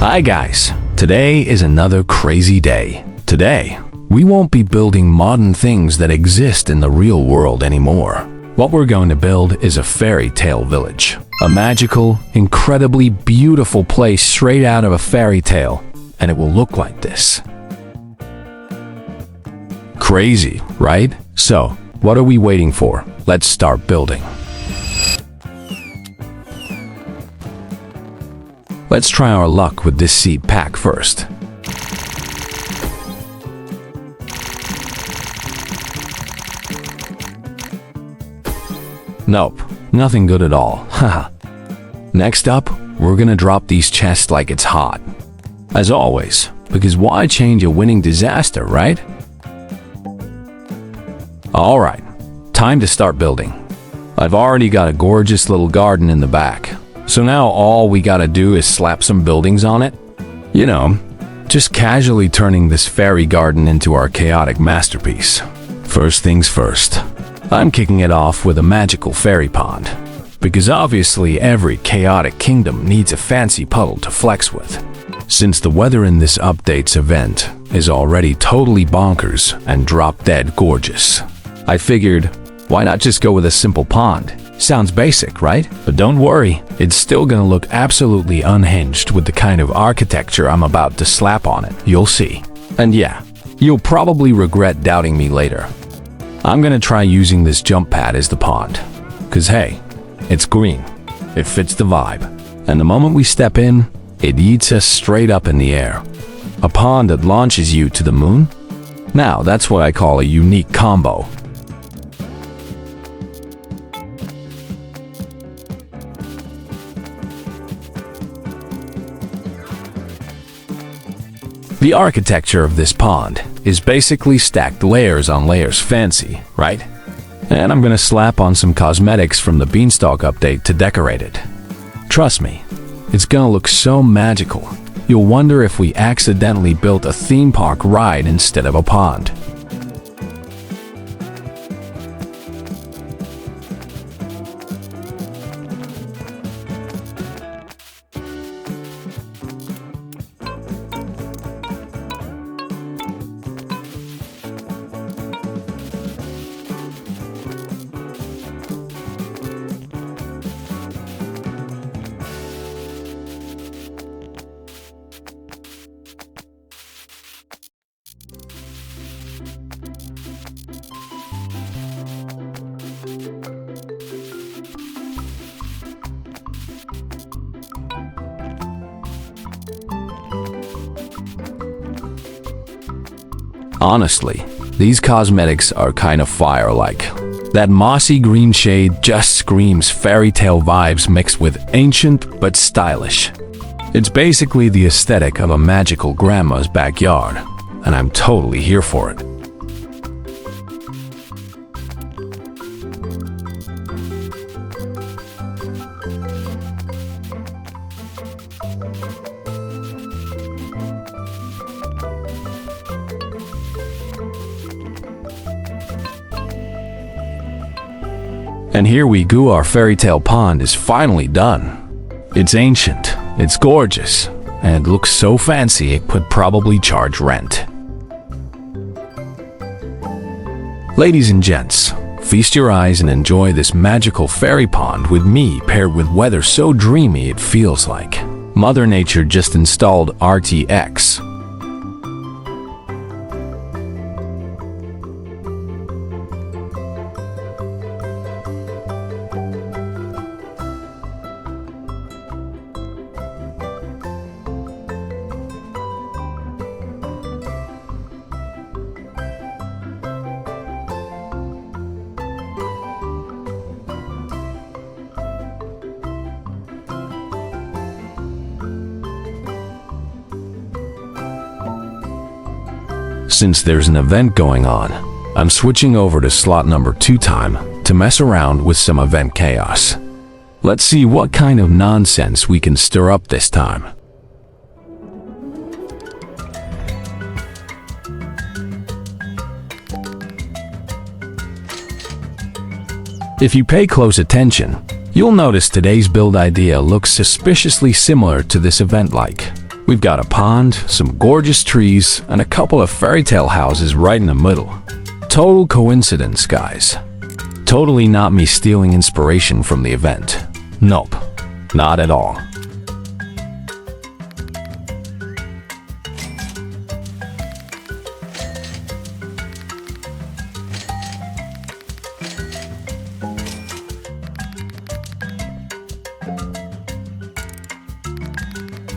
Hi guys, today is another crazy day. Today, we won't be building modern things that exist in the real world anymore. What we're going to build is a fairy tale village. A magical, incredibly beautiful place straight out of a fairy tale, and it will look like this. Crazy, right? So, what are we waiting for? Let's start building. Let's try our luck with this seed pack first. Nope, nothing good at all. Haha. Next up, we're gonna drop these chests like it's hot. As always, because why change a winning disaster, right? Alright, time to start building. I've already got a gorgeous little garden in the back. So now all we gotta do is slap some buildings on it. You know, just casually turning this fairy garden into our chaotic masterpiece. First things first, I'm kicking it off with a magical fairy pond. Because obviously every chaotic kingdom needs a fancy puddle to flex with. Since the weather in this update's event is already totally bonkers and drop-dead gorgeous, I figured, why not just go with a simple pond? Sounds basic, right? But don't worry, it's still gonna look absolutely unhinged with the kind of architecture I'm about to slap on it, you'll see. And yeah, you'll probably regret doubting me later. I'm gonna try using this jump pad as the pond. Cause hey, it's green, it fits the vibe. And the moment we step in, it yeets us straight up in the air. A pond that launches you to the moon? Now that's what I call a unique combo. The architecture of this pond is basically stacked layers on layers fancy, right? And I'm gonna slap on some cosmetics from the Beanstalk update to decorate it. Trust me, it's gonna look so magical. You'll wonder if we accidentally built a theme park ride instead of a pond. Honestly, these cosmetics are kind of fire-like. That mossy green shade just screams fairy tale vibes mixed with ancient but stylish. It's basically the aesthetic of a magical grandma's backyard, and I'm totally here for it. And here we go, our fairy tale pond is finally done. It's ancient, it's gorgeous, and it looks so fancy it could probably charge rent. Ladies and gents, feast your eyes and enjoy this magical fairy pond with me paired with weather so dreamy it feels like Mother Nature just installed RTX. Since there's an event going on, I'm switching over to slot number 2 time to mess around with some event chaos. Let's see what kind of nonsense we can stir up this time. If you pay close attention, you'll notice today's build idea looks suspiciously similar to this event like. We've got a pond, some gorgeous trees, and a couple of fairy tale houses right in the middle. Total coincidence, guys. Totally not me stealing inspiration from the event. Nope, not at all.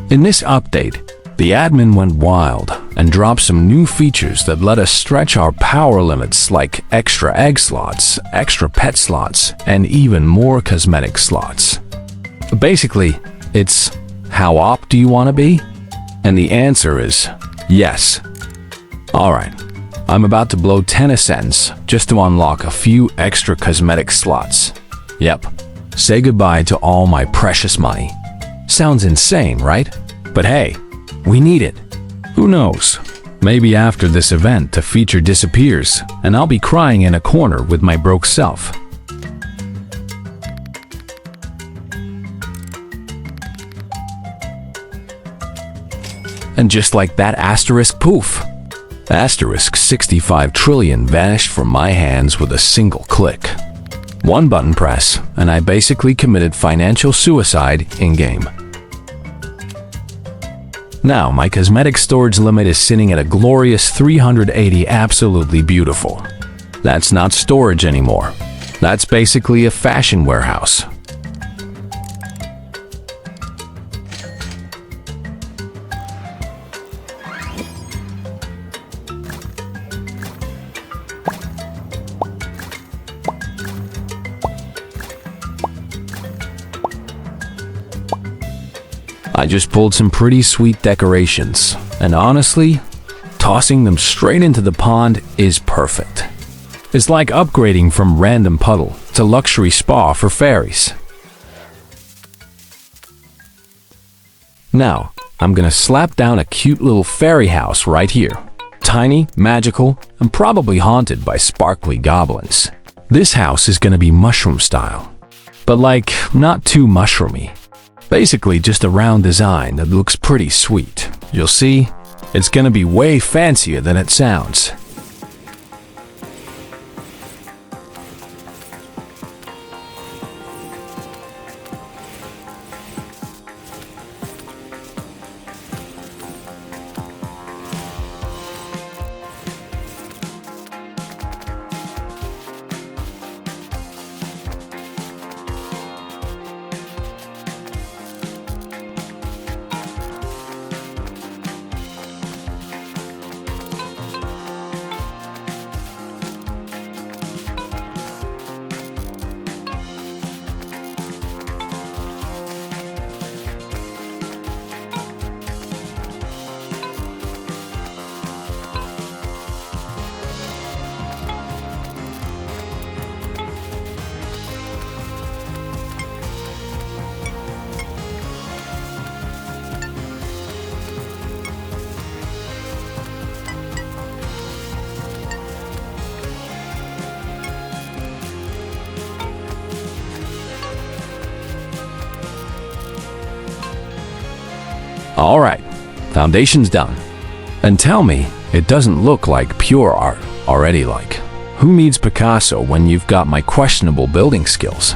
In this update, the admin went wild and dropped some new features that let us stretch our power limits, like extra egg slots, extra pet slots, and even more cosmetic slots. Basically, it's how op do you want to be? And the answer is yes. Alright, I'm about to blow 10 cents just to unlock a few extra cosmetic slots. Yep, say goodbye to all my precious money. Sounds insane, right? But hey, we need it. Who knows? Maybe after this event the feature disappears and I'll be crying in a corner with my broke self. And just like that, asterisk poof. Asterisk 65 trillion vanished from my hands with a single click. One button press, and I basically committed financial suicide in-game. Now, my cosmetic storage limit is sitting at a glorious 380, absolutely beautiful. That's not storage anymore. That's basically a fashion warehouse. I just pulled some pretty sweet decorations, and honestly, tossing them straight into the pond is perfect. It's like upgrading from random puddle to luxury spa for fairies. Now, I'm gonna slap down a cute little fairy house right here. Tiny, magical, and probably haunted by sparkly goblins. This house is gonna be mushroom style, but like, not too mushroomy. Basically just a round design that looks pretty sweet. You'll see, it's gonna be way fancier than it sounds. Alright, foundation's done. And tell me, it doesn't look like pure art already. Like, who needs Picasso when you've got my questionable building skills?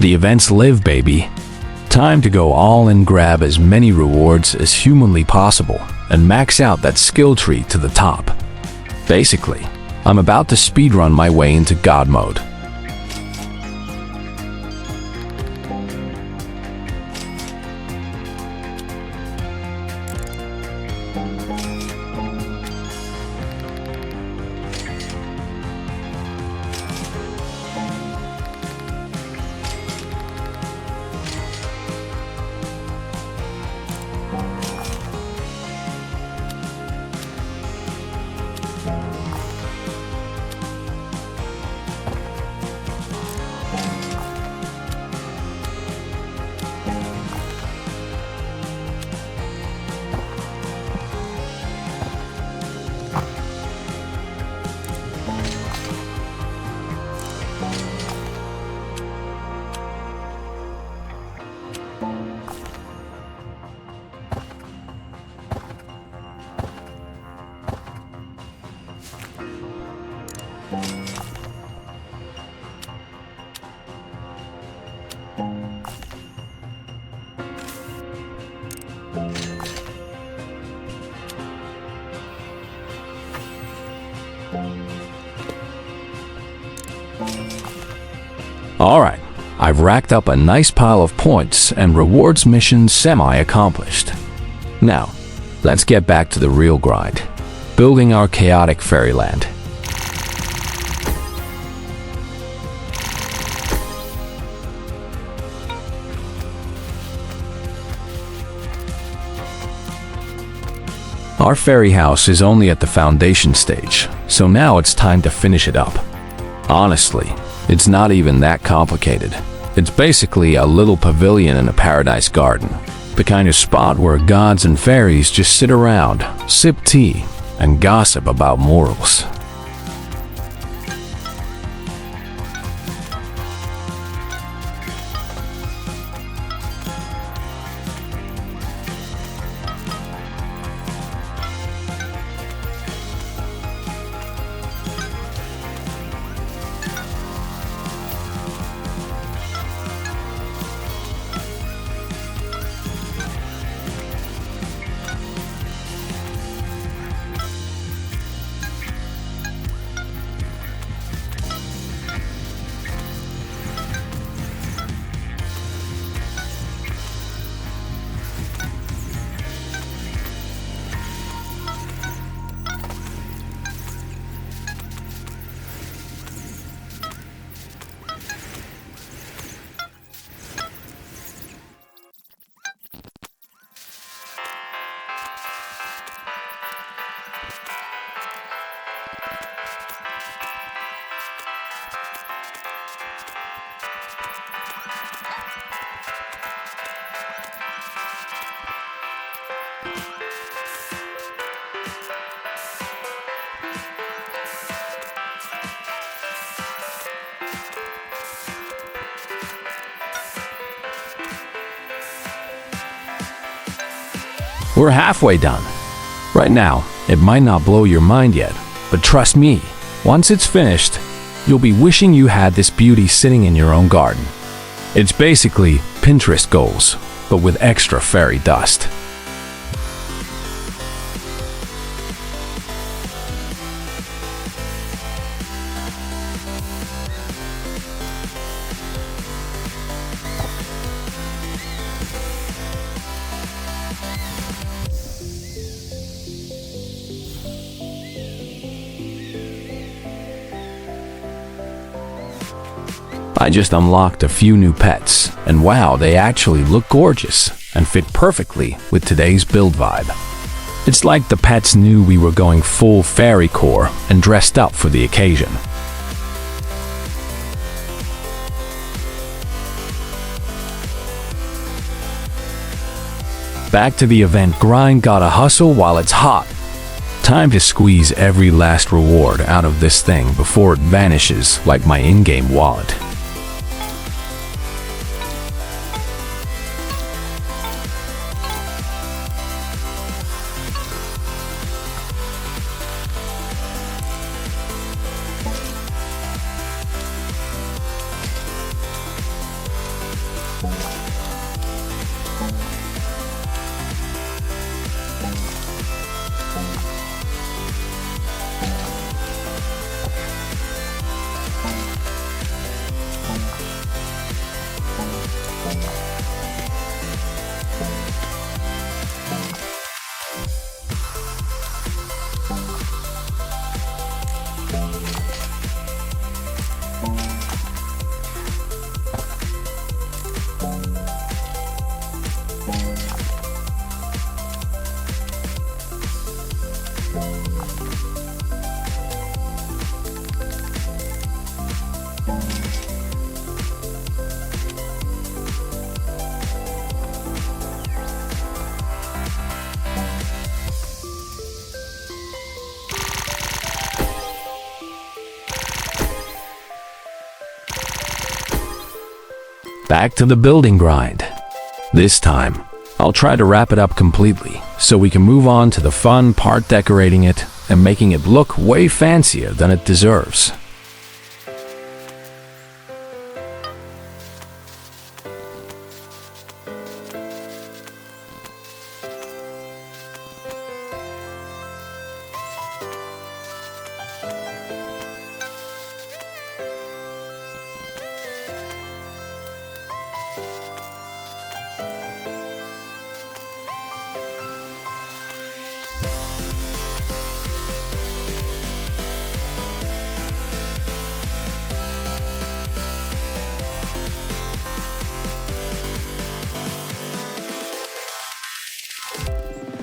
The events live, baby. Time to go all and grab as many rewards as humanly possible and max out that skill tree to the top. Basically, I'm about to speedrun my way into God mode. Alright, I've racked up a nice pile of points and rewards mission semi-accomplished. Now, let's get back to the real grind, building our chaotic fairyland. Our fairy house is only at the foundation stage, so now it's time to finish it up. Honestly, it's not even that complicated. It's basically a little pavilion in a paradise garden. The kind of spot where gods and fairies just sit around, sip tea, and gossip about mortals. We're halfway done. Right now, it might not blow your mind yet, but trust me, once it's finished, you'll be wishing you had this beauty sitting in your own garden. It's basically Pinterest goals, but with extra fairy dust. I just unlocked a few new pets, and wow, they actually look gorgeous and fit perfectly with today's build vibe. It's like the pets knew we were going full fairy core and dressed up for the occasion. Back to the event grind, gotta hustle while it's hot. Time to squeeze every last reward out of this thing before it vanishes like my in-game wallet. Back to the building grind. This time, I'll try to wrap it up completely so we can move on to the fun part, decorating it and making it look way fancier than it deserves.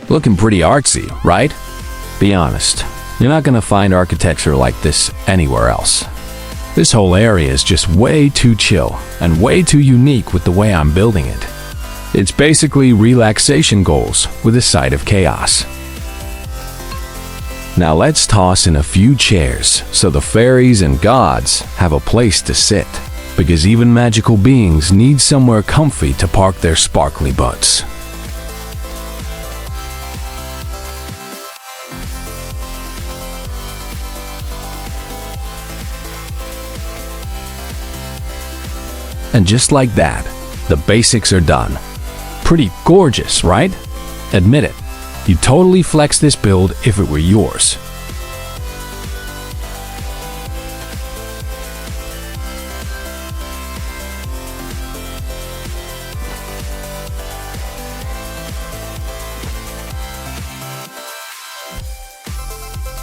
Looking pretty artsy, right? Be honest, you're not gonna find architecture like this anywhere else. This whole area is just way too chill and way too unique with the way I'm building it. It's basically relaxation goals with a side of chaos. Now let's toss in a few chairs so the fairies and gods have a place to sit, because even magical beings need somewhere comfy to park their sparkly butts. And just like that, the basics are done. Pretty gorgeous, right? Admit it, you'd totally flex this build if it were yours.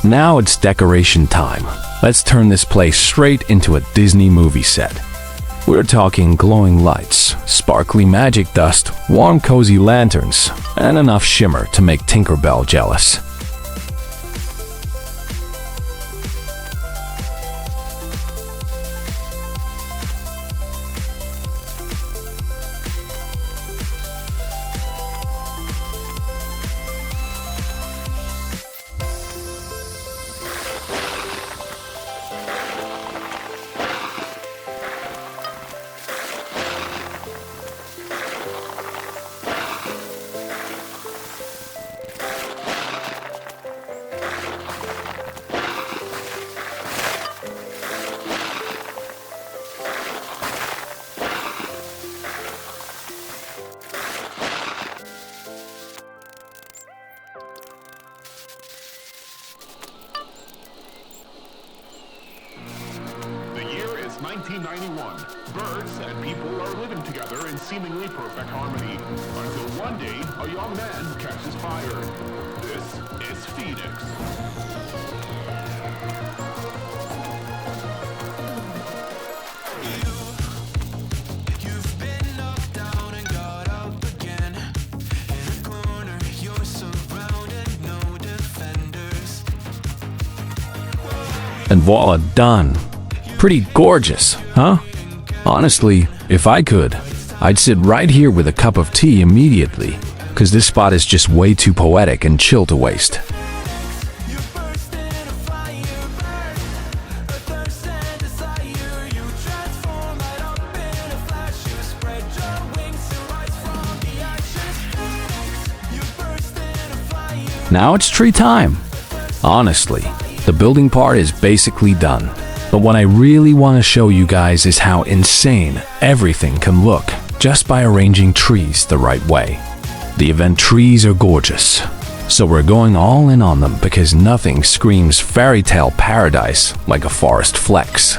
Now it's decoration time. Let's turn this place straight into a Disney movie set. We're talking glowing lights, sparkly magic dust, warm cozy lanterns, and enough shimmer to make Tinkerbell jealous. The year is 1991. Birds and people are living together in seemingly perfect harmony, until one day a young man catches fire. This is Phoenix. And voila, done. Pretty gorgeous, huh? Honestly, if I could, I'd sit right here with a cup of tea immediately, because this spot is just way too poetic and chill to waste. Now it's tree time. Honestly, the building part is basically done. But what I really want to show you guys is how insane everything can look just by arranging trees the right way. The event trees are gorgeous, so we're going all in on them because nothing screams fairy tale paradise like a forest flex.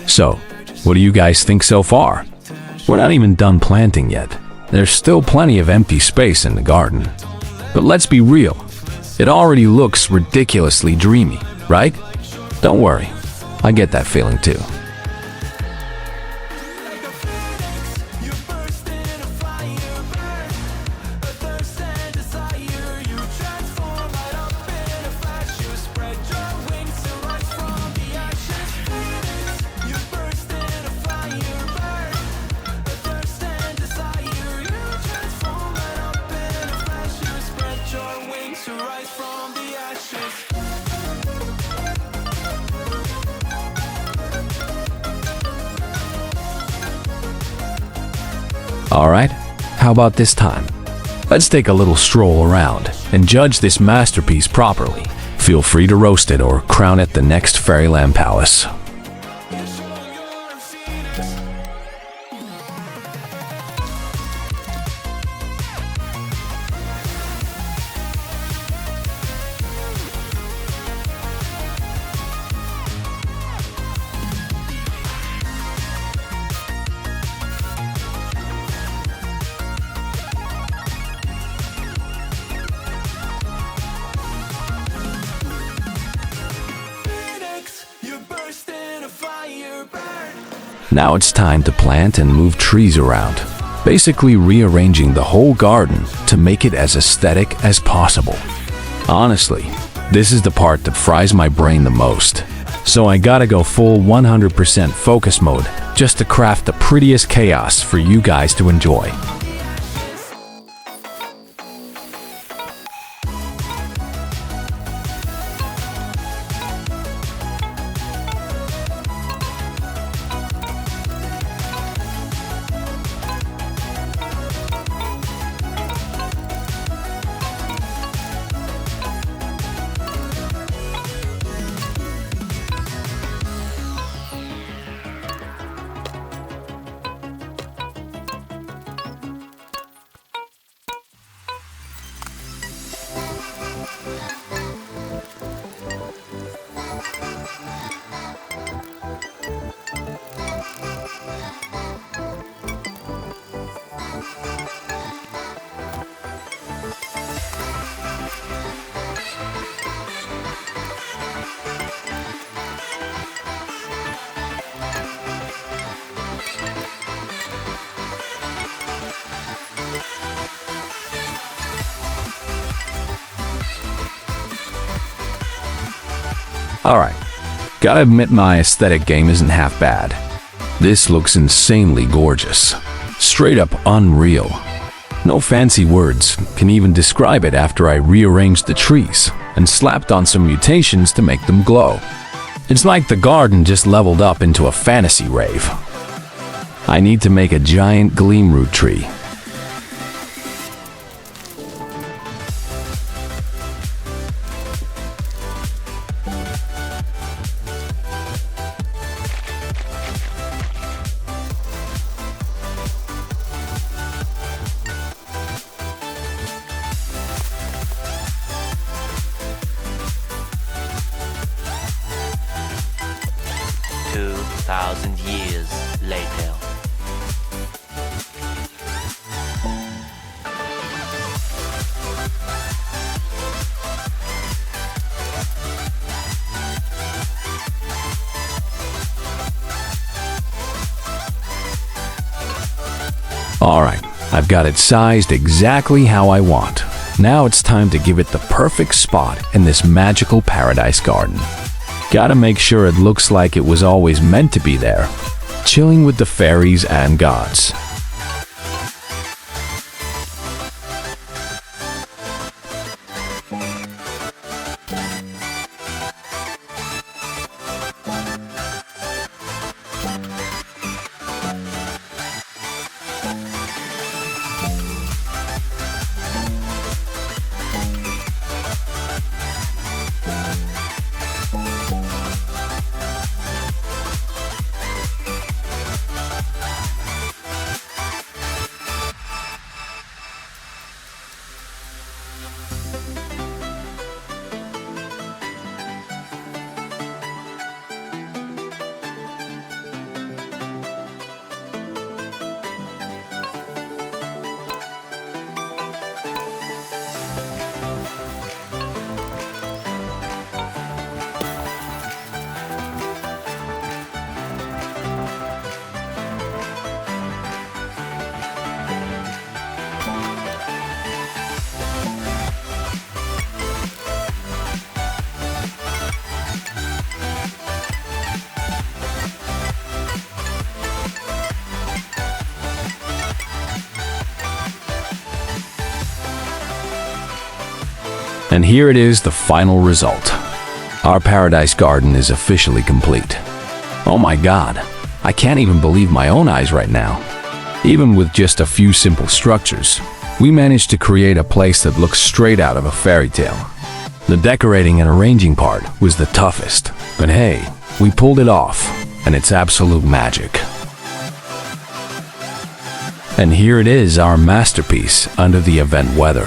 So, what do you guys think so far? We're not even done planting yet. There's still plenty of empty space in the garden. But let's be real, it already looks ridiculously dreamy, right? Don't worry, I get that feeling too. All right, how about this time? Let's take a little stroll around and judge this masterpiece properly. Feel free to roast it or crown it the next Fairyland Palace. Now it's time to plant and move trees around, basically rearranging the whole garden to make it as aesthetic as possible. Honestly, this is the part that fries my brain the most. So I gotta go full 100% focus mode just to craft the prettiest chaos for you guys to enjoy. Alright, gotta admit my aesthetic game isn't half bad. This looks insanely gorgeous. Straight up unreal. No fancy words can even describe it after I rearranged the trees and slapped on some mutations to make them glow. It's like the garden just leveled up into a fantasy rave. I need to make a giant gleam root tree. Thousand years later. Alright, I've got it sized exactly how I want. Now it's time to give it the perfect spot in this magical paradise garden. Gotta make sure it looks like it was always meant to be there, chilling with the fairies and gods. And here it is, the final result. Our paradise garden is officially complete. Oh my god, I can't even believe my own eyes right now. Even with just a few simple structures, we managed to create a place that looks straight out of a fairy tale. The decorating and arranging part was the toughest, but hey, we pulled it off, and it's absolute magic. And here it is, our masterpiece under the event weather.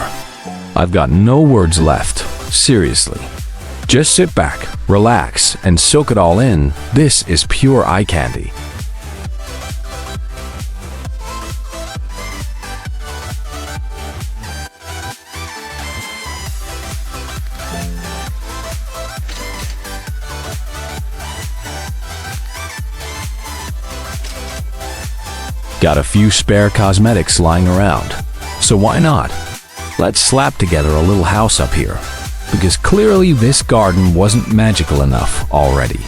I've got no words left, seriously. Just sit back, relax, and soak it all in. This is pure eye candy. Got a few spare cosmetics lying around, so why not? Let's slap together a little house up here, because clearly this garden wasn't magical enough already.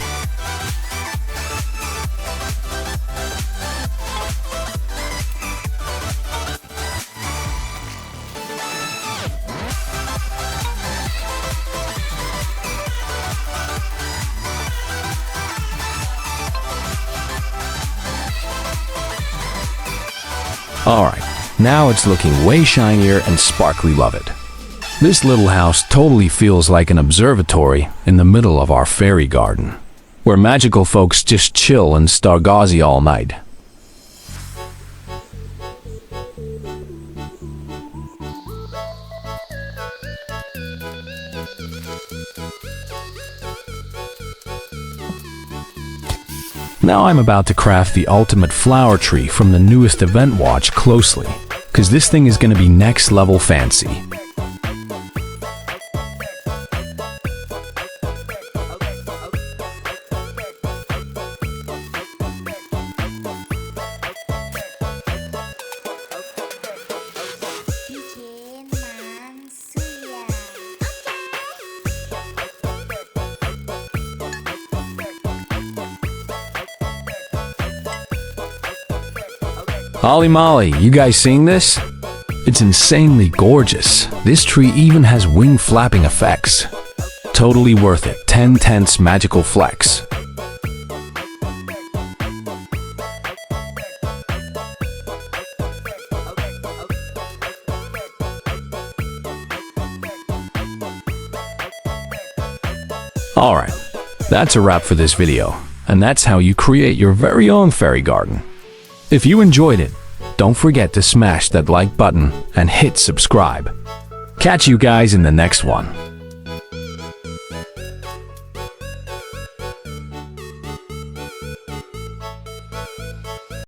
Alright, now it's looking way shinier and sparkly, love it. This little house totally feels like an observatory in the middle of our fairy garden, where magical folks just chill and stargazy all night. Now I'm about to craft the ultimate flower tree from the newest event. Watch closely, cause this thing is gonna be next level fancy. Holy moly, you guys seeing this? It's insanely gorgeous. This tree even has wing flapping effects. Totally worth it. 10/10 magical flex. Alright, that's a wrap for this video, and that's how you create your very own fairy garden. If you enjoyed it, don't forget to smash that like button and hit subscribe. Catch you guys in the next one.